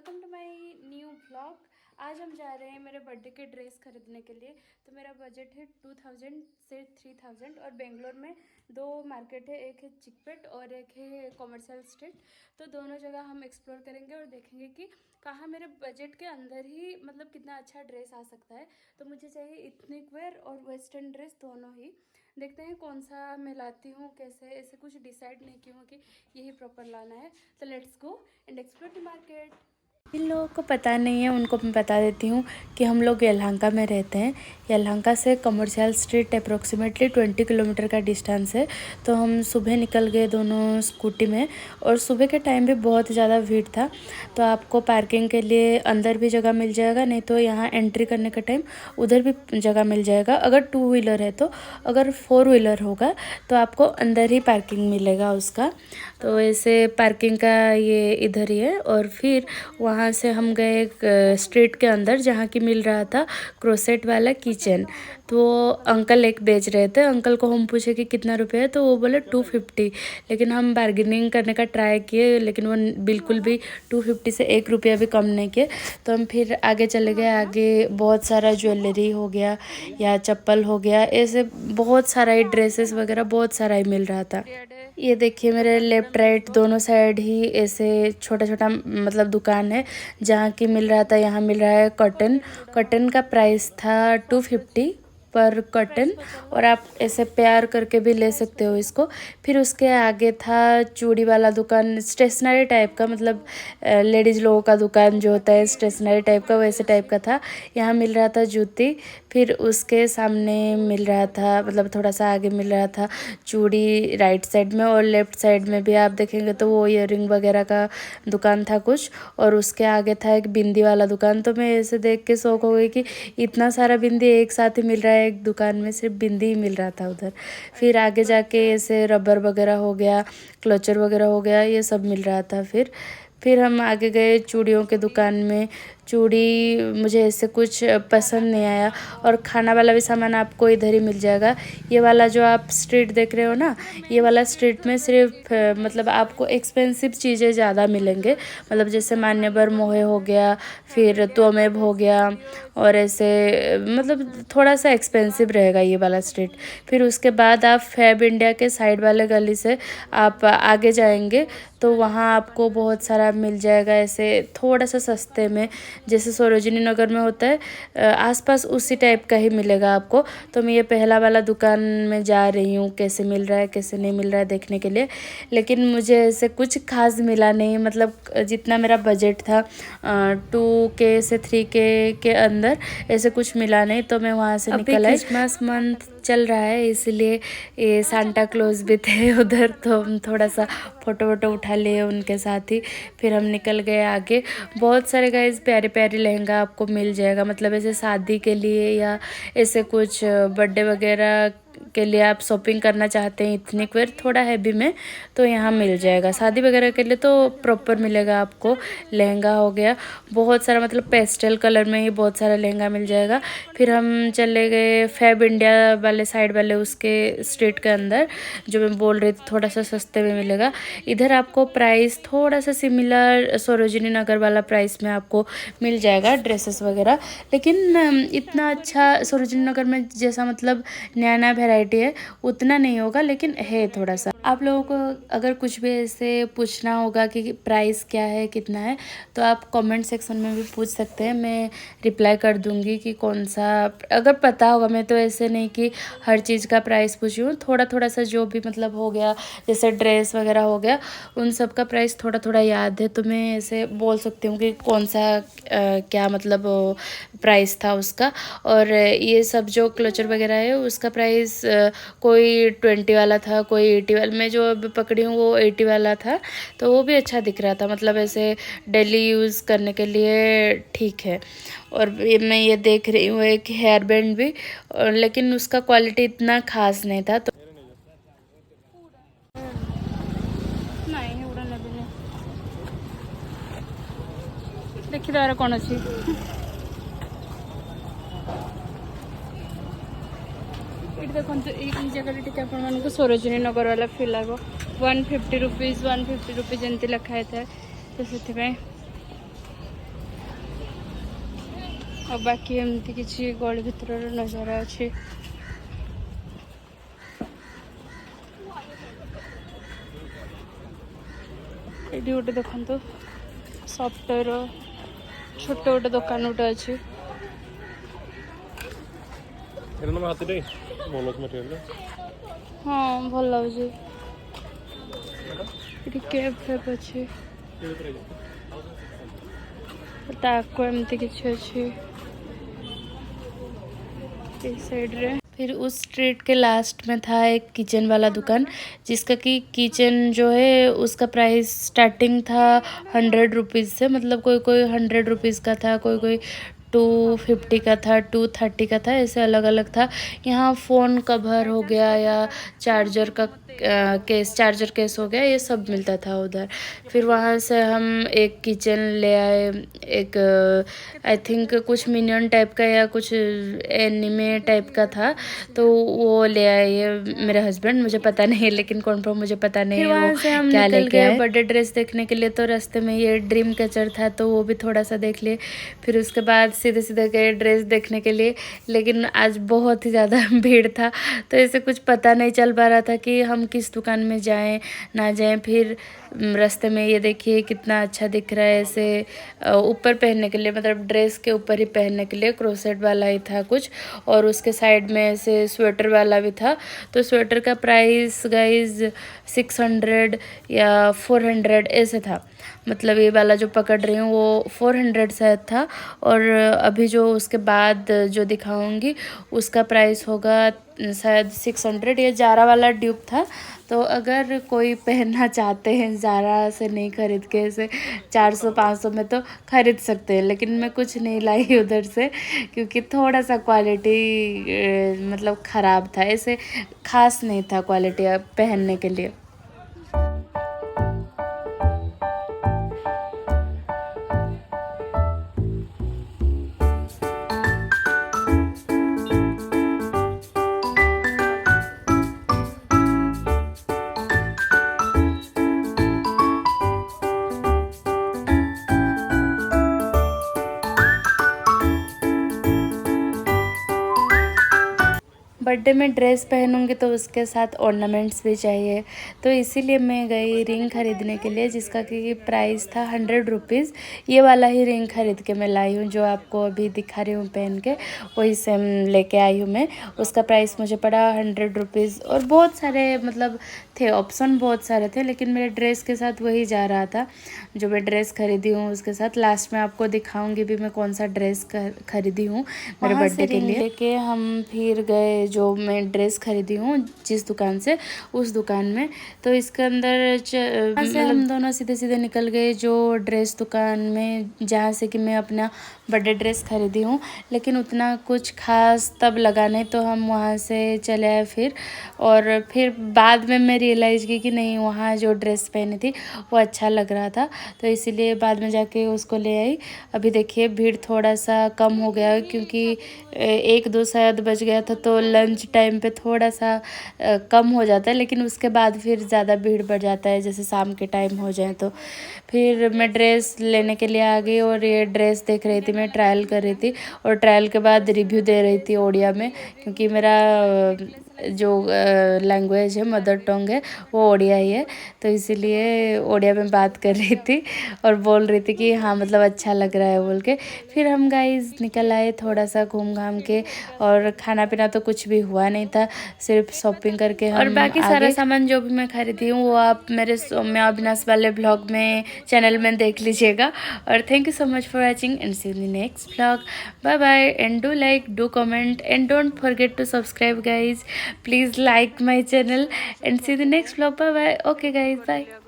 Welcome to my new vlog. आज हम जा रहे हैं मेरे बर्थडे के ड्रेस खरीदने के लिए। तो मेरा बजट है 2000 से 3000 और बेंगलोर में दो मार्केट है, एक है चिकपेट और एक है कॉमर्शियल स्ट्रीट। तो दोनों जगह हम एक्सप्लोर करेंगे और देखेंगे कि कहाँ मेरे बजट के अंदर ही मतलब कितना अच्छा ड्रेस आ सकता है। तो मुझे चाहिए इथनिक वेयर और वेस्टर्न ड्रेस दोनों ही। देखते हैं कौन सा मैं लाती हूँ, कैसे, ऐसे कुछ डिसाइड नहीं की हूँ कि यही प्रॉपर लाना है। तो let's go and explore the market. जिन लोगों को पता नहीं है उनको मैं बता देती हूँ कि हम लोग यलहंका में रहते हैं। यलहंका से कमर्शियल स्ट्रीट अप्रोक्सीमेटली 20 किलोमीटर का डिस्टेंस है। तो हम सुबह निकल गए दोनों स्कूटी में, और सुबह के टाइम भी बहुत ज़्यादा भीड़ था। तो आपको पार्किंग के लिए अंदर भी जगह मिल जाएगा, नहीं तो यहाँ एंट्री करने का टाइम उधर भी जगह मिल जाएगा अगर 2 व्हीलर है। तो अगर 4 व्हीलर होगा तो आपको अंदर ही पार्किंग मिलेगा उसका। तो ऐसे पार्किंग का ये इधर ही है। और फिर वहाँ से हम गए एक स्ट्रीट के अंदर जहाँ की मिल रहा था क्रोसेट वाला किचन। तो वो अंकल एक बेच रहे थे। अंकल को हम पूछे कि कितना रुपये है, तो वो बोले 250। लेकिन हम बार्गेनिंग करने का ट्राई किए, लेकिन वो बिल्कुल भी 250 से 1 रुपया भी कम नहीं किए। तो हम फिर आगे चले गए। आगे बहुत सारा ज्वेलरी हो गया या चप्पल हो गया, ऐसे बहुत सारा ही ड्रेसेस वगैरह बहुत सारा ही मिल रहा था। ये देखिए मेरे लेफ्ट राइट दोनों साइड ही ऐसे छोटा छोटा मतलब दुकान है जहाँ की मिल रहा था। यहाँ मिल रहा है कॉटन। कॉटन का प्राइस था 250 पर कॉटन, और आप ऐसे पेयर करके भी ले सकते हो इसको। फिर उसके आगे था चूड़ी वाला दुकान, स्टेशनरी टाइप का, मतलब लेडीज़ लोगों का दुकान जो होता है स्टेशनरी टाइप का, वैसे टाइप का था। यहाँ मिल रहा था जूती। फिर उसके सामने मिल रहा था, मतलब थोड़ा सा आगे मिल रहा था चूड़ी राइट साइड में, और लेफ्ट साइड में भी आप देखेंगे तो वो ईयरिंग वगैरह का दुकान था कुछ। और उसके आगे था एक बिंदी वाला दुकान। तो मैं ऐसे देख के शौक हो गई कि इतना सारा बिंदी एक साथ ही मिल रहा है। एक दुकान में सिर्फ बिंदी ही मिल रहा था उधर। फिर आगे जाके ऐसे रबर वगैरह हो गया, क्लोचर वगैरह हो गया, ये सब मिल रहा था। फिर हम आगे गए चूड़ियों के दुकान में। चूड़ी मुझे ऐसे कुछ पसंद नहीं आया। और खाना वाला भी सामान आपको इधर ही मिल जाएगा। ये वाला जो आप स्ट्रीट देख रहे हो ना, ये वाला स्ट्रीट में सिर्फ मतलब आपको एक्सपेंसिव चीज़ें ज़्यादा मिलेंगे। मतलब जैसे मान्यवर मोहे हो गया, फिर त्वमेव हो गया, और ऐसे मतलब थोड़ा सा एक्सपेंसिव रहेगा ये वाला स्ट्रीट। फिर उसके बाद आप फैब इंडिया के साइड वाले गली से आप आगे जाएंगे तो वहाँ आपको बहुत सारा मिल जाएगा ऐसे थोड़ा सा सस्ते में, जैसे सरोजिनी नगर में होता है आसपास उसी टाइप का ही मिलेगा आपको। तो मैं ये पहला वाला दुकान में जा रही हूँ, कैसे मिल रहा है कैसे नहीं मिल रहा है देखने के लिए। लेकिन मुझे ऐसे कुछ खास मिला नहीं, मतलब जितना मेरा बजट था 2K से 3K के अंदर ऐसे कुछ मिला नहीं। तो मैं वहाँ से निकल आई। क्रिसमस मंथ चल रहा है इसलिए ये सांता क्लॉज भी थे उधर, तो हम थोड़ा सा फ़ोटो वोटो उठा लिए उनके साथ ही। फिर हम निकल गए आगे। बहुत सारे गाइस प्यारे प्यारे लहंगा आपको मिल जाएगा, मतलब ऐसे शादी के लिए या ऐसे कुछ बर्थडे वगैरह के लिए आप शॉपिंग करना चाहते हैं इथनिक वेयर थोड़ा हैवी में, तो यहाँ मिल जाएगा। शादी वगैरह के लिए तो प्रॉपर मिलेगा आपको। लहंगा हो गया बहुत सारा, मतलब पेस्टल कलर में ही बहुत सारा लहंगा मिल जाएगा। फिर हम चले गए फैब इंडिया वाले साइड वाले उसके स्ट्रीट के अंदर, जो मैं बोल रही थी थोड़ा सा सस्ते में मिलेगा। इधर आपको प्राइस थोड़ा सा सिमिलर सरोजिनी नगर वाला प्राइस में आपको मिल जाएगा ड्रेसेस वगैरह। लेकिन इतना अच्छा सरोजिनी नगर में जैसा मतलब नया नया वैरायटी है उतना नहीं होगा, लेकिन है थोड़ा सा। आप लोगों को अगर कुछ भी ऐसे पूछना होगा कि प्राइस क्या है कितना है, तो आप कमेंट सेक्शन में भी पूछ सकते हैं, मैं रिप्लाई कर दूंगी कि कौन सा अगर पता होगा। मैं तो ऐसे नहीं कि हर चीज़ का प्राइस पूछी हूँ, थोड़ा थोड़ा सा जो भी मतलब हो गया, जैसे ड्रेस वगैरह हो गया उन सब का प्राइस थोड़ा थोड़ा याद है, तो मैं ऐसे बोल सकती हूँ कि कौन सा क्या मतलब प्राइस था उसका। और ये सब जो क्लोचर वगैरह है उसका प्राइस कोई 20 वाला था, कोई 80 वाला। मैं जो अभी पकड़ी हूँ वो 80 वाला था, तो वो भी अच्छा दिख रहा था, मतलब ऐसे डेली यूज़ करने के लिए ठीक है। और मैं ये देख रही हूँ एक हेयर बैंड भी, लेकिन उसका क्वालिटी इतना खास नहीं था। तो नहीं उड़ा नहीं देखी तार कौन अच्छी ये देखो जगह टी आप सरोजिनी नगर वाला फिल आब 150 रुपीज़ 150 रुपीज़ एमती लिखाई था। तो से और बाकी एमती किसी गली भितर नजारा अच्छे। ये गोटे देखो सफ्टवेयर छोट गोटे दुकान गोटे अच्छे। हाँ भल लगे कैब फैब अच्छे ताको एमती किसी अच्छे इस साइड रे। फिर उस स्ट्रीट के लास्ट में था एक किचन वाला दुकान जिसका कि किचन जो है उसका प्राइस स्टार्टिंग था 100 रुपीज़ से, मतलब कोई कोई 100 रुपीज़ का था, कोई कोई 250 का था, 230 का था, ऐसे अलग अलग था। यहाँ फ़ोन कवर हो गया या चार्जर का चार्जर केस हो गया, ये सब मिलता था उधर। फिर वहाँ से हम एक किचन ले आए, एक आई थिंक कुछ मिनियन टाइप का या कुछ एनिमे टाइप का था, तो वो ले आए मेरे हस्बैंड, मुझे पता नहीं है लेकिन कन्फर्म मुझे पता नहीं है वो से हम क्या लेके गए बर्थडे ड्रेस देखने के लिए। तो रास्ते में ये ड्रीम कैचर था तो वो भी थोड़ा सा देख लिए। फिर उसके बाद सीधे सीधे गए ड्रेस देखने के लिए, लेकिन आज बहुत ही ज़्यादा भीड़ था तो ऐसे कुछ पता नहीं चल पा रहा था कि हम किस दुकान में जाएं ना जाएं। फिर रास्ते में ये देखिए कितना अच्छा दिख रहा है, ऐसे ऊपर पहनने के लिए, मतलब ड्रेस के ऊपर ही पहनने के लिए क्रोसेट वाला ही था कुछ, और उसके साइड में ऐसे स्वेटर वाला भी था। तो स्वेटर का प्राइस गाइज 600 या 400 ऐसे था, मतलब ये वाला जो पकड़ रही हूँ वो 400 शायद था, और अभी जो उसके बाद जो दिखाऊंगी उसका प्राइस होगा शायद 600। ये जारा वाला ड्यूब था, तो अगर कोई पहनना चाहते हैं जारा से नहीं खरीद के ऐसे 400-500 में तो खरीद सकते हैं, लेकिन मैं कुछ नहीं लाई उधर से क्योंकि थोड़ा सा क्वालिटी मतलब ख़राब था, ऐसे खास नहीं था क्वालिटी पहनने के लिए। बर्थडे में ड्रेस पहनूंगी तो उसके साथ ऑर्नामेंट्स भी चाहिए, तो इसीलिए मैं गई रिंग ख़रीदने के लिए जिसका कि प्राइस था 100 रुपीज़। ये वाला ही रिंग ख़रीद के मैं लाई हूँ, जो आपको अभी दिखा रही हूँ पहन के, वही सेम लेके आई हूँ मैं। उसका प्राइस मुझे पड़ा 100 रुपीज़, और बहुत सारे मतलब थे ऑप्शन, बहुत सारे थे, लेकिन मेरे ड्रेस के साथ वही जा रहा था जो मैं ड्रेस खरीदी हूँ उसके साथ। लास्ट में आपको दिखाऊंगी भी मैं कौन सा ड्रेस खरीदी हूँ मेरे बर्थडे के लिए। लेके हम फिर गए जो मैं ड्रेस खरीदी हूँ जिस दुकान से, उस दुकान में। तो इसके अंदर से हम दोनों सीधे सीधे निकल गए जो ड्रेस दुकान में जहाँ से कि मैं अपना बर्थडे ड्रेस खरीदी हूँ, लेकिन उतना कुछ खास तब लगा नहीं, तो हम वहाँ से चले आए फिर। और फिर बाद में मैं रियलाइज़ की कि नहीं, वहाँ जो ड्रेस पहनी थी वो अच्छा लग रहा था, तो इसीलिए बाद में जाके उसको ले आई। अभी देखिए भीड़ थोड़ा सा कम हो गया क्योंकि 1-2 शायद बज गया था, तो लंच टाइम पे थोड़ा सा कम हो जाता है, लेकिन उसके बाद फिर ज़्यादा भीड़ बढ़ जाता है जैसे शाम के टाइम हो जाए। तो फिर मैं ड्रेस लेने के लिए आ गई और ये ड्रेस देख रही थी, मैं ट्रायल कर रही थी, और ट्रायल के बाद रिव्यू दे रही थी ओडिया में, क्योंकि मेरा जो लैंग्वेज है, मदर टंग है, वो ओडिया ही है, तो इसीलिए ओडिया में बात कर रही थी और बोल रही थी कि हाँ मतलब अच्छा लग रहा है बोल के। फिर हम गाइस निकल आए थोड़ा सा घूम घाम के, और खाना पीना तो कुछ भी हुआ नहीं था, सिर्फ शॉपिंग करके हम, और बाकी सारा सामान जो भी मैं खरीदी हूँ वो आप मेरे सौम्या अविनाश वाले ब्लॉग में चैनल में देख लीजिएगा। और thank you so much for watching and see you in the next blog. Bye bye, and do like, do comment, and don't forget to subscribe guys. Please like my channel and see the next vlog. Bye bye. Okay guys, bye.